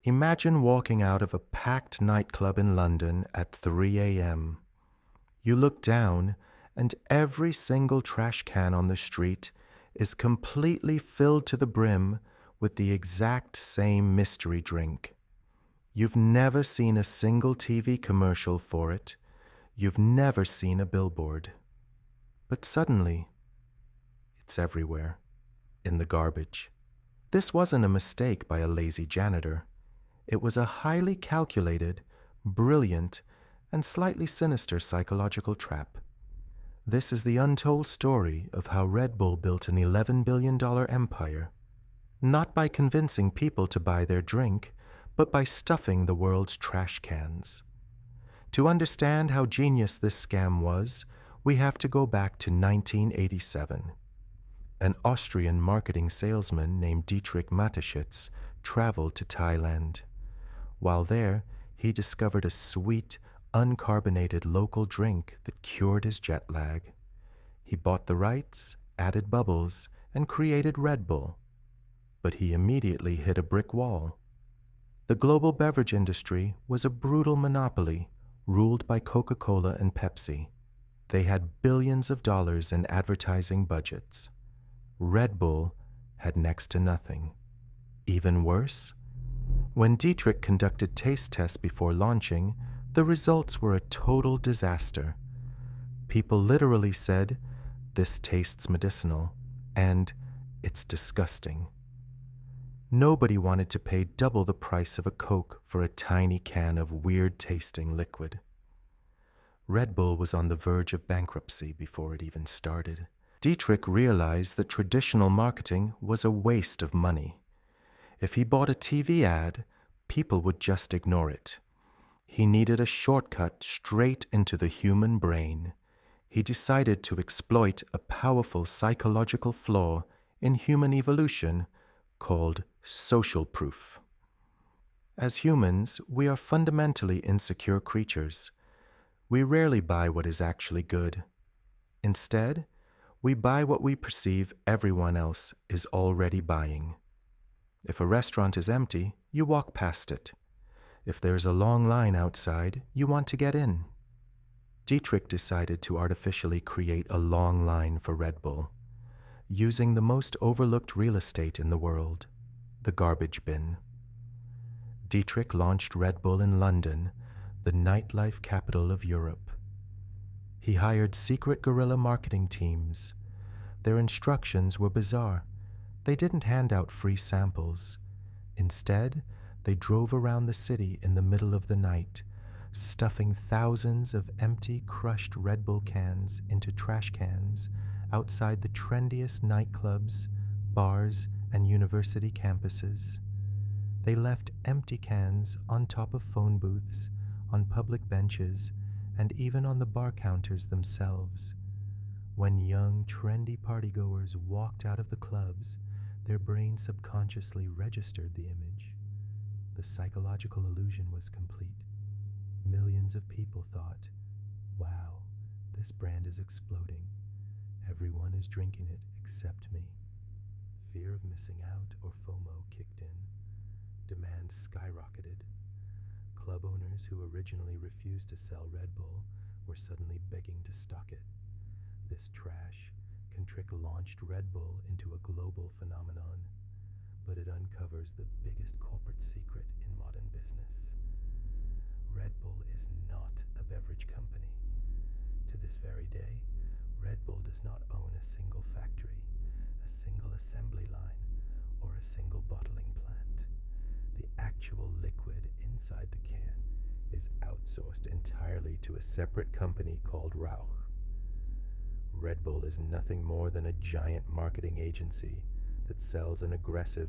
Imagine walking out of a packed nightclub in London at 3 a.m. You look down, and every single trash can on the street is completely filled to the brim with the exact same mystery drink. You've never seen a single TV commercial for it. You've never seen a billboard. But suddenly, it's everywhere, in the garbage. This wasn't a mistake by a lazy janitor. It was a highly calculated, brilliant, and slightly sinister psychological trap. This is the untold story of how Red Bull built an $11 billion empire, not by convincing people to buy their drink, but by stuffing the world's trash cans. To understand how genius this scam was, we have to go back to 1987. An Austrian marketing salesman named Dietrich Mateschitz traveled to Thailand. While there, he discovered a sweet, uncarbonated local drink that cured his jet lag. He bought the rights, added bubbles, and created Red Bull. But he immediately hit a brick wall. The global beverage industry was a brutal monopoly ruled by Coca-Cola and Pepsi. They had billions of dollars in advertising budgets. Red Bull had next to nothing. Even worse, when Dietrich conducted taste tests before launching, the results were a total disaster. People literally said, "This tastes medicinal," and "It's disgusting." Nobody wanted to pay double the price of a Coke for a tiny can of weird-tasting liquid. Red Bull was on the verge of bankruptcy before it even started. Dietrich realized that traditional marketing was a waste of money. If he bought a TV ad, people would just ignore it. He needed a shortcut straight into the human brain. He decided to exploit a powerful psychological flaw in human evolution called social proof. As humans, we are fundamentally insecure creatures. We rarely buy what is actually good. Instead, we buy what we perceive everyone else is already buying. If a restaurant is empty, you walk past it. If there's a long line outside, you want to get in. Dietrich decided to artificially create a long line for Red Bull, using the most overlooked real estate in the world, the garbage bin. Dietrich launched Red Bull in London, the nightlife capital of Europe. He hired secret guerrilla marketing teams. Their instructions were bizarre. They didn't hand out free samples. Instead, they drove around the city in the middle of the night, stuffing thousands of empty, crushed Red Bull cans into trash cans outside the trendiest nightclubs, bars, and university campuses. They left empty cans on top of phone booths, on public benches, and even on the bar counters themselves. When young, trendy partygoers walked out of the clubs, their brains subconsciously registered the image. The psychological illusion was complete. Millions of people thought, "Wow, this brand is exploding. Everyone is drinking it except me." Fear of missing out, or FOMO, kicked in. Demand skyrocketed. Club owners who originally refused to sell Red Bull were suddenly begging to stock it. This trash trick launched Red Bull into a global phenomenon, but it uncovers the biggest corporate secret in modern business. Red Bull is not a beverage company. To this very day, Red Bull does not own a single factory, a single assembly line, or a single bottling plant. The actual liquid inside the can is outsourced entirely to a separate company called Rauch. Red Bull is nothing more than a giant marketing agency that sells an aggressive